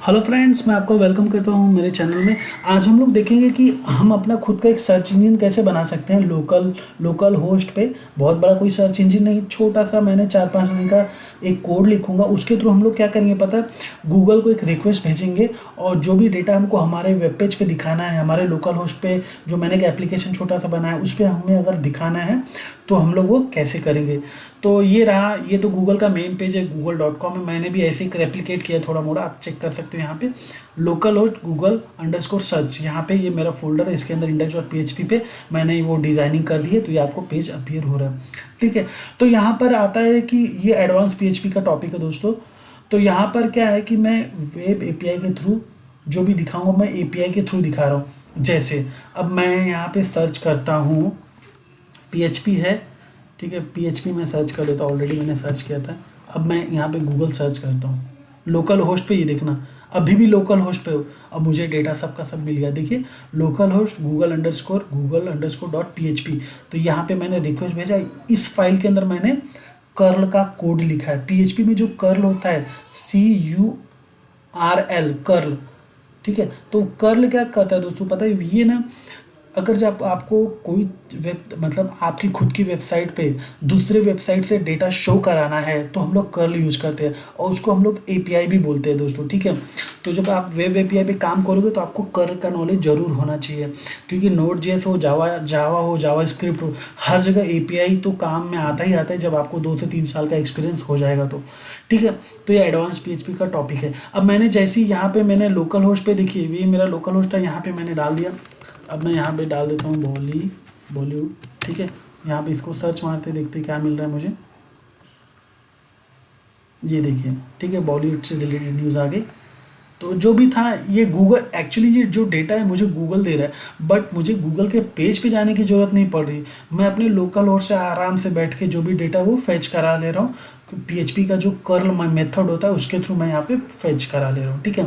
Hello friends, मैं आपको welcome करता हूँ मेरे चैनल में। आज हम लोग देखेंगे कि हम अपना खुद का एक सर्च इंजन कैसे बना सकते हैं लोकल होस्ट पे। बहुत बड़ा कोई सर्च इंजन नहीं, छोटा सा मैंने 4-5 लाइन का एक कोड लिखूंगा। उसके थ्रू हम लोग क्या करेंगे पता है, गूगल को एक रिक्वेस्ट भेजेंगे और जो भी डेटा हमको हमारे वेब पेज पे दिखाना है, हमारे लोकल होस्ट पे जो मैंने एक एप्लीकेशन छोटा सा बनाया उस पर हमें अगर दिखाना है तो हम लोग वो कैसे करेंगे। तो ये रहा, ये तो गूगल का मेन पेज है, google.com में मैंने भी ऐसे ही रेप्लिकेट किया थोड़ा मोड़ा, आप चेक कर सकते हो। यहाँ पे लोकल होस्ट google_search, यहाँ पे ये मेरा फोल्डर है, इसके अंदर index.php पे मैंने वो डिजाइनिंग कर दी है, तो ये आपको पेज अपीयर हो रहा है। ठीक है, तो यहाँ पर आता है कि ये एडवांस PHP का टॉपिक है दोस्तों। तो यहाँ पर क्या है कि मैं वेब एपीआई के थ्रू जो भी दिखाऊंगा, मैं एपीआई के थ्रू दिखा रहा हूँ। जैसे अब मैं यहाँ पे सर्च करता हूँ, PHP है, ठीक है, PHP में सर्च कर लेता हूँ, ऑलरेडी मैंने सर्च किया था। अब मैं यहाँ पे गूगल सर्च करता हूँ लोकल होस्ट पे, ये देखना अभी भी लोकल होस्ट पे हो। अब मुझे डेटा सबका सब मिल गया, देखिए लोकल होस्ट google_डॉट PHP। तो यहाँ पे मैंने रिक्वेस्ट भेजा, इस फाइल के अंदर मैंने कर्ल का कोड लिखा है। PHP में जो कर्ल होता है CURL, कर्ल, ठीक है। तो कर्ल क्या करता है दोस्तों पता है, ये ना अगर जब आपको कोई वेब मतलब आपकी खुद की वेबसाइट पे दूसरे वेबसाइट से डेटा शो कराना है तो हम लोग कर्ल यूज़ करते हैं और उसको हम लोग एपीआई भी बोलते हैं दोस्तों। ठीक है, तो जब आप वेब एपीआई पे काम करोगे तो आपको कर्ल का नॉलेज ज़रूर होना चाहिए, क्योंकि Node.js हो, जावा हो, जावास्क्रिप्ट हो, हर जगह एपीआई तो काम में आता ही आता है जब आपको 2 से 3 साल का एक्सपीरियंस हो जाएगा तो। ठीक है, तो ये एडवांस PHP का टॉपिक है। अब मैंने जैसे ही यहाँ पे मैंने लोकल होस्ट पे, देखिए ये मेरा लोकल होस्ट है, यहाँ पे मैंने डाल दिया। अब मैं यहाँ पे डाल देता हूँ बॉलीवुड। ठीक है, यहाँ पे इसको सर्च मारते देखते क्या मिल रहा है मुझे, ये देखिए। ठीक है, बॉलीवुड से रिलेटेड न्यूज़ आ गई। तो जो भी था ये गूगल, एक्चुअली ये जो डेटा है मुझे गूगल दे रहा है, बट मुझे गूगल के पेज पे जाने की ज़रूरत नहीं पड़ रही। मैं अपने लोकल होस्ट से आराम से बैठ के जो भी डेटा वो फैच करा ले रहा हूँ। PHP का जो कर्ल मेथड होता है उसके थ्रू मैं यहाँ पे फैच करा ले रहा हूँ। ठीक है,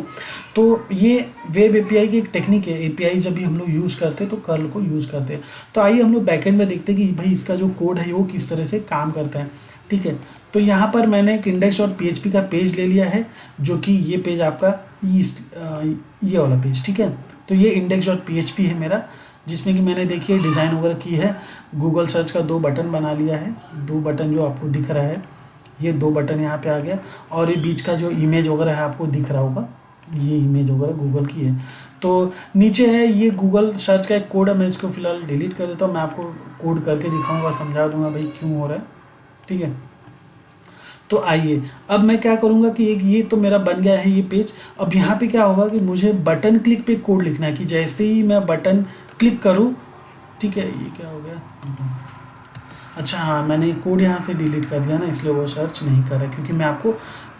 तो ये वेब एपीआई की एक टेक्निक है। एपीआई जब भी हम लोग यूज़ करते हैं तो कर्ल को यूज़ करते हैं। तो आइए हम लोग बैकएंड में देखते हैं कि भाई इसका जो कोड है वो किस तरह से काम करता है। ठीक है, तो यहाँ पर मैंने एक index.php का पेज ले लिया है, जो कि ये पेज आपका ये वाला पेज। ठीक है, तो ये index.php है मेरा, जिसमें कि मैंने देखिए डिज़ाइन वगैरह की है। गूगल सर्च का 2 बटन बना लिया है, 2 बटन जो आपको दिख रहा है, ये 2 बटन यहाँ पे आ गया। और ये बीच का जो इमेज वगैरह है आपको दिख रहा होगा, ये इमेज वगैरह गूगल की है। तो नीचे है ये गूगल सर्च का एक कोड है, मैं इसको फिलहाल डिलीट कर देता हूँ। मैं आपको कोड करके दिखाऊंगा, समझा दूंगा भाई क्यों हो रहा है। ठीक है, तो आइए अब मैं क्या करूँगा कि एक ये तो मेरा बन गया है ये पेज। अब यहाँ पे क्या होगा कि मुझे बटन क्लिक पे कोड लिखना है कि जैसे ही मैं बटन क्लिक करूँ, ठीक है, ये क्या हो गया, अच्छा हाँ, मैंने कोड यहाँ से डिलीट कर दिया ना, इसलिए वो सर्च नहीं कर रहा, क्योंकि मैं आपको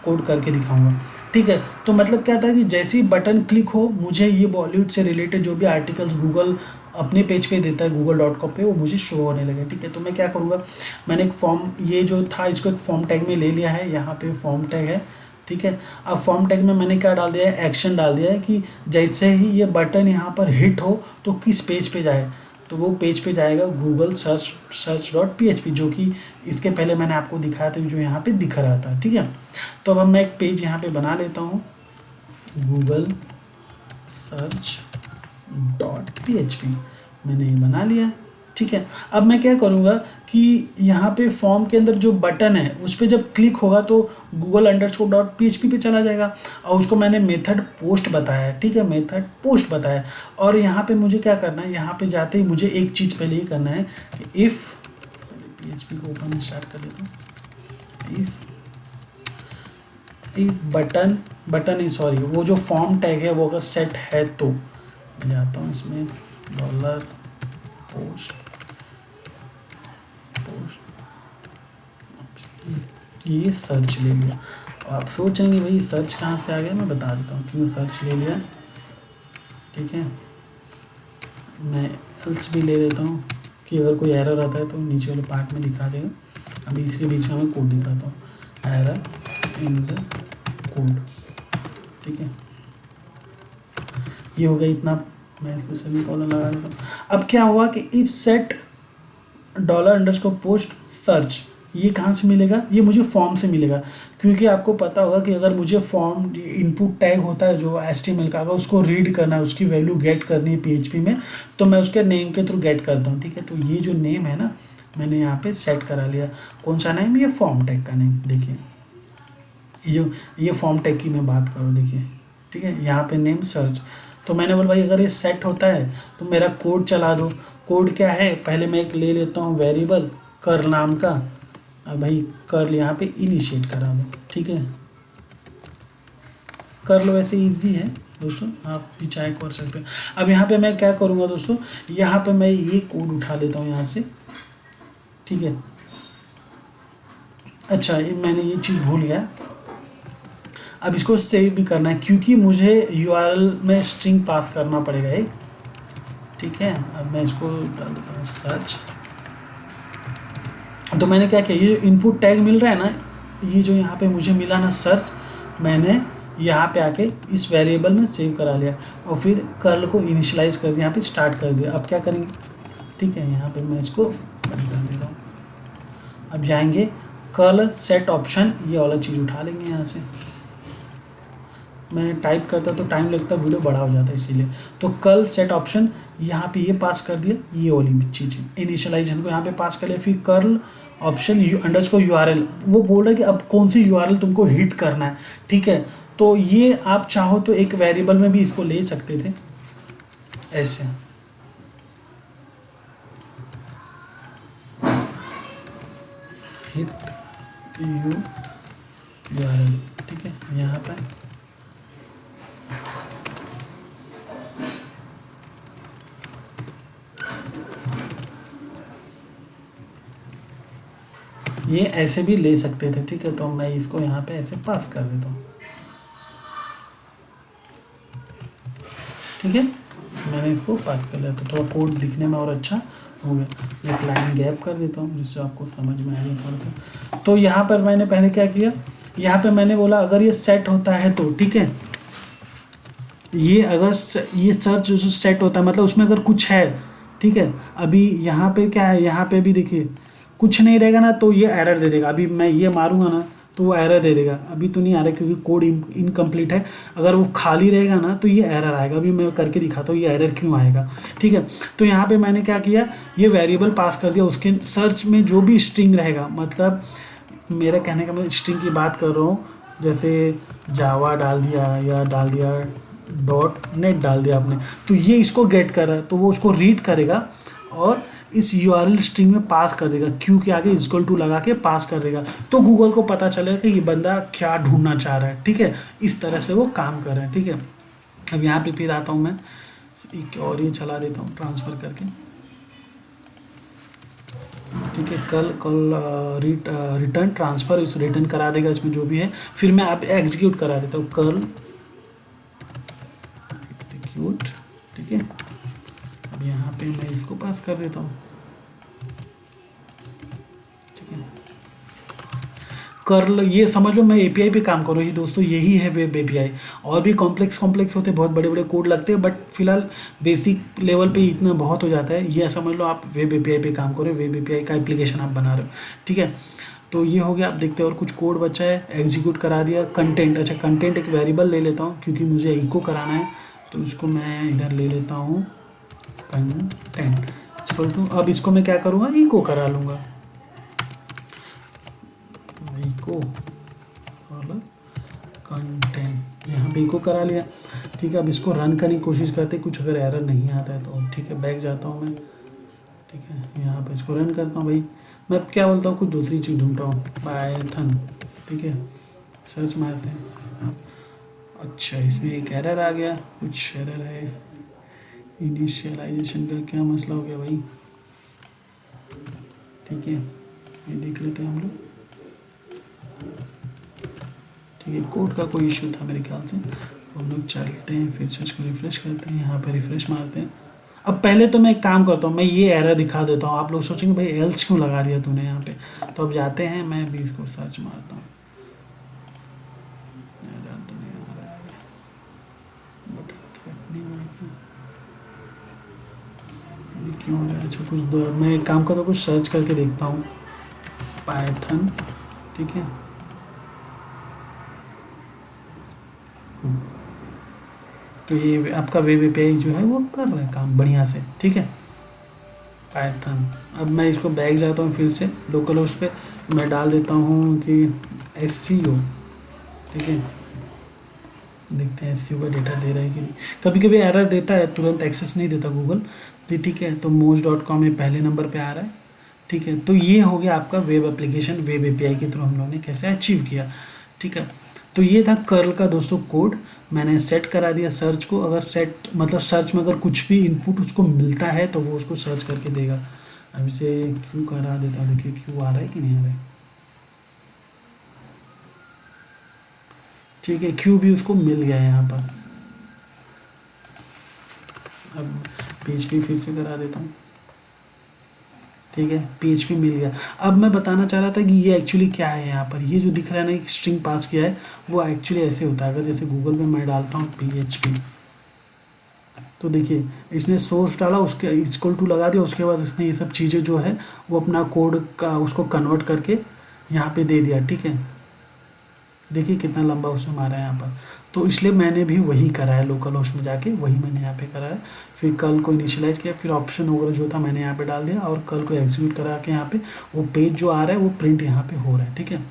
कोड करके दिखाऊंगा। ठीक है, तो मतलब क्या था कि जैसे ही बटन क्लिक हो, मुझे ये बॉलीवुड से रिलेटेड जो भी आर्टिकल्स गूगल अपने पेज पे देता है google.com पे, वो मुझे शो होने लगे। ठीक है, तो मैं क्या करूँगा, मैंने एक फॉर्म, ये जो था इसको एक फॉर्म टैग में ले लिया है, यहाँ पे फॉर्म टैग है। ठीक है, अब फॉर्म टैग में मैंने क्या डाल दिया है, एक्शन डाल दिया है कि जैसे ही ये बटन यहाँ पर हिट हो तो किस पेज पे जाए। तो वो पेज पे जाएगा गूगल सर्च.php, जो कि इसके पहले मैंने आपको दिखाया था, जो यहाँ पे दिख रहा था। ठीक है, तो अब मैं एक पेज यहाँ पे बना लेता हूँ, गूगल सर्च.php, मैंने ये बना लिया। ठीक है, अब मैं क्या करूँगा कि यहाँ पे फॉर्म के अंदर जो बटन है उस पर जब क्लिक होगा तो google_.php पे चला जाएगा, और उसको मैंने मेथड पोस्ट बताया है। ठीक है, मेथड पोस्ट बताया। और यहाँ पे मुझे क्या करना है, यहाँ पे जाते ही मुझे एक चीज़ पहले ये करना है कि इफ़, PHP को ओपन स्टार्ट कर लेता हूँ, इफ बटन ही, सॉरी, वो जो फॉर्म टैग है वो अगर सेट है तो मैं जाता हूँ इसमें $पोस्ट, ये सर्च ले लिया। आप सोचेंगे भाई सर्च कहाँ से आ गया, मैं बता देता हूँ क्यों सर्च ले लिया। ठीक है, मैं एल्स भी ले लेता हूँ कि अगर कोई एरर आता है तो नीचे वाले पार्ट में दिखा देगा। अभी इसके बीच में मैं कोड दिखाता हूँ, एरर इन द कोड। ठीक है, ये हो गया इतना, मैं इसको सेमीकोलन लगा देता हूँ। अब क्या हुआ कि इफ सेट $_पोस्ट सर्च, ये कहाँ से मिलेगा, ये मुझे फॉर्म से मिलेगा। क्योंकि आपको पता होगा कि अगर मुझे फॉर्म इनपुट टैग होता है जो HTML का, अगर उसको रीड करना है, उसकी वैल्यू गेट करनी है PHP में, तो मैं उसके नेम के थ्रू गेट करता हूँ। ठीक है, तो ये जो नेम है ना, मैंने यहाँ पे सेट करा लिया। कौन सा नेम, ये फॉर्म टैग का नेम। देखिए ये फॉर्म टैग की मैं बात करूँ, देखिए ठीक है, यहाँ पे नेम सर्च। तो मैंने बोला भाई अगर ये सेट होता है तो मेरा कोड चला दो। कोड क्या है, पहले मैं एक ले लेता हूँ वेरिएबल कर नाम का। अब भाई कर यहाँ पे इनिशिएट करा दो। ठीक है, कर लो, वैसे इजी है दोस्तों, आप भी चाहे कर सकते हो। अब यहाँ पे मैं क्या करूँगा दोस्तों, यहाँ पे मैं ये कोड उठा लेता हूँ यहाँ से। ठीक है, अच्छा मैंने ये चीज़ भूल गया। अब इसको सेव भी करना है क्योंकि मुझे URL में स्ट्रिंग पास करना पड़ेगा एक। ठीक है, अब मैं इसको डाल देता हूँ सर्च। तो मैंने क्या किया, ये इनपुट टैग मिल रहा है ना, ये जो यहाँ पे मुझे मिला ना सर्च, मैंने यहाँ पे आके इस वेरिएबल में सेव करा लिया और फिर कर्ल को इनिशियलाइज कर दिया, यहाँ पे स्टार्ट कर दिया। अब क्या करेंगे, ठीक है, यहाँ पे मैं इसको बंद कर दे रहा हूँ। अब जाएंगे कर्ल सेट ऑप्शन, ये वाला चीज़ उठा लेंगे यहाँ से। मैं टाइप करता तो टाइम लगता, वीडियो बड़ा हो जाता है इसीलिए। तो कर्ल सेट ऑप्शन, यहाँ पे ये पास कर दिया, ये वाली चीज़ इनिशियलाइजेशन को यहाँ पे पास कर लिया। फिर कर्ल ऑप्शन अंडरस्कोर URL, वो बोल रहा है कि अब कौन सी URL तुमको हिट करना है। ठीक है, तो ये आप चाहो तो एक वेरिएबल में भी इसको ले सकते थे ऐसे। हिट URL, ठीक है, यहाँ पे ये ऐसे भी ले सकते थे। ठीक है, तो मैं इसको यहाँ पे ऐसे पास कर देता हूँ। ठीक है, मैंने इसको पास कर लिया, तो थोड़ा कोड दिखने में और अच्छा हो गया। एक लाइन गैप कर देता हूँ जिससे आपको समझ में आएगा थोड़ा सा। तो यहाँ पर मैंने पहले क्या किया, यहाँ पे मैंने बोला अगर ये सेट होता है तो, ठीक है, ये अगर ये सर्च जो सेट होता है मतलब उसमें अगर कुछ है, ठीक है। अभी यहाँ पे क्या है, यहाँ पे भी देखिए कुछ नहीं रहेगा ना तो ये एरर दे देगा। अभी मैं ये मारूंगा ना तो वो एरर दे देगा। अभी तो नहीं आ रहा क्योंकि कोड इनकम्प्लीट है। अगर वो खाली रहेगा ना तो ये एरर आएगा। अभी मैं करके दिखाता हूँ ये एरर क्यों आएगा। ठीक है, तो यहाँ पे मैंने क्या किया, ये वेरिएबल पास कर दिया, उसके सर्च में जो भी स्ट्रिंग रहेगा, मतलब मेरा कहने का मैं स्ट्रिंग की बात कर रहा हूँ, जैसे जावा डाल दिया या डाल दिया .NET डाल दिया आपने, तो ये इसको गेट कर रहा है तो वो उसको रीड करेगा और इस URL स्ट्रिंग में पास कर देगा। क्यू के आगे इक्वल टू लगा के पास कर देगा, तो गूगल को पता चलेगा कि ये बंदा क्या ढूंढना चाह रहा है। ठीक है, इस तरह से वो काम कर रहा है। ठीक है, अब यहाँ पे फिर आता हूँ मैं, एक और ये चला देता हूँ ट्रांसफ़र करके। ठीक है, कल रिटर्न ट्रांसफ़र इस रिटर्न करा देगा इसमें जो भी है। फिर मैं अब एग्जीक्यूट करा देता हूँ, कर्ल एग्जीक्यूट। ठीक है, अब यहाँ पे मैं इसको पास कर देता हूँ। ठीक है, कर्ल, ये समझ लो मैं API पे काम कर रहा हूँ। ये दोस्तों यही है वेब API। और भी कॉम्प्लेक्स होते हैं, बहुत बड़े बड़े कोड लगते हैं, बट फिलहाल बेसिक लेवल पे इतना बहुत हो जाता है। ये समझ लो आप वेब API पे काम करो, वेब API का एप्लीकेशन आप बना रहे हो। ठीक है, तो ये हो गया। आप देखते हैं और कुछ कोड बचा है, एग्जीक्यूट करा दिया। कंटेंट, अच्छा कंटेंट एक वेरिएबल ले लेता हूँ क्योंकि मुझे इको कराना है, तो इसको मैं इधर ले लेता हूँ कंटेंट इक्वल टू। अब इसको मैं क्या करूँगा, इको करा लूँगा, इको और कंटेंट, यहाँ पे इको करा लिया। ठीक है, अब इसको रन करने की कोशिश करते, कुछ अगर एरर नहीं आता है तो। ठीक है, बैक जाता हूँ मैं। ठीक है, यहाँ पे इसको रन करता हूँ। भाई मैं क्या बोलता हूँ, कुछ दूसरी चीज़ ढूंढता हूँ, पाइथन। ठीक है, सर्च मारते हैं। अच्छा, इसमें एक एरर आ गया, कुछ एरर है। इनिशियलाइजेशन का क्या मसला हो गया भाई। ठीक है, ये देख लेते हैं हम लोग। ठीक है, कोड का कोई इशू था मेरे ख्याल से। तो हम लोग चलते हैं, फिर सर्च को रिफ्रेश करते हैं, यहाँ पे रिफ्रेश मारते हैं। अब पहले तो मैं एक काम करता हूँ, मैं ये एरर दिखा देता हूँ। आप लोग सोचेंगे भाई एल्स क्यों लगा दिया तूने यहाँ पे। तो अब जाते हैं, मैं भी इसको सर्च मारता हूँ। एरर तो नहीं आ रहा है, बट क्यों हो रहा है। अच्छा कुछ मैं एक काम करता हूँ, कुछ सर्च करके देखता हूँ। पाइथन, ठीक है। तो ये आपका वेब एपीआई जो है वो कर रहा है काम बढ़िया से, ठीक है। पाइथन, अब मैं इसको बैक जाता हूँ फिर से लोकल होस्ट पे, मैं डाल देता हूँ कि SEO, ठीक है। देखते हैं SEO का डेटा दे रहा है कि नहीं। कभी कभी एरर देता है, तुरंत एक्सेस नहीं देता गूगल भी, ठीक है। तो moz.com ये पहले नंबर पे आ रहा है, ठीक है। तो ये हो गया आपका वेब एप्लीकेशन, वेब एपीआई के थ्रू हम लोगों ने कैसे अचीव किया, ठीक है। तो ये था कर्ल का दोस्तों कोड। मैंने सेट करा दिया सर्च को, अगर सेट मतलब सर्च में अगर कुछ भी इनपुट उसको मिलता है तो वो उसको सर्च करके देगा। अब इसे क्यों करा देता हूँ, देखिए क्यों आ रहा है कि नहीं आ रहा है, ठीक है। क्यू भी उसको मिल गया है यहाँ पर। अब PHP फिर से करा देता हूँ, ठीक है। PHP मिल गया। अब मैं बताना चाह रहा था कि ये एक्चुअली क्या है, यहाँ पर ये जो दिख रहा है ना एक स्ट्रिंग पास किया है, वो एक्चुअली ऐसे होता है। अगर जैसे गूगल में मैं डालता हूँ PHP, तो देखिए इसने सोर्स डाला, उसके इक्वल टू लगा दिया, उसके बाद उसने ये सब चीज़ें जो है वो अपना कोड का उसको कन्वर्ट करके यहाँ पे दे दिया, ठीक है। देखिए कितना लंबा उसने मारा है यहाँ पर। तो इसलिए मैंने भी वही करा है, लोकल होस्ट में जाके वही मैंने यहाँ पे करा है। फिर कल को इनिशियलाइज़ किया, फिर ऑप्शन वगैरह जो था मैंने यहाँ पे डाल दिया, और कल को एग्जीक्यूट करा के यहाँ पे वो पेज जो आ रहा है वो प्रिंट यहाँ पे हो रहा है, ठीक है।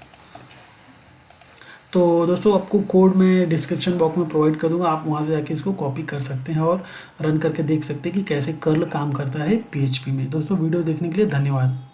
तो दोस्तों आपको कोड मैं डिस्क्रिप्शन बॉक्स में प्रोवाइड कर दूंगा, आप वहाँ से जाके इसको कॉपी कर सकते हैं और रन करके देख सकते हैं कि कैसे कर्ल काम करता है PHP में। दोस्तों वीडियो देखने के लिए धन्यवाद।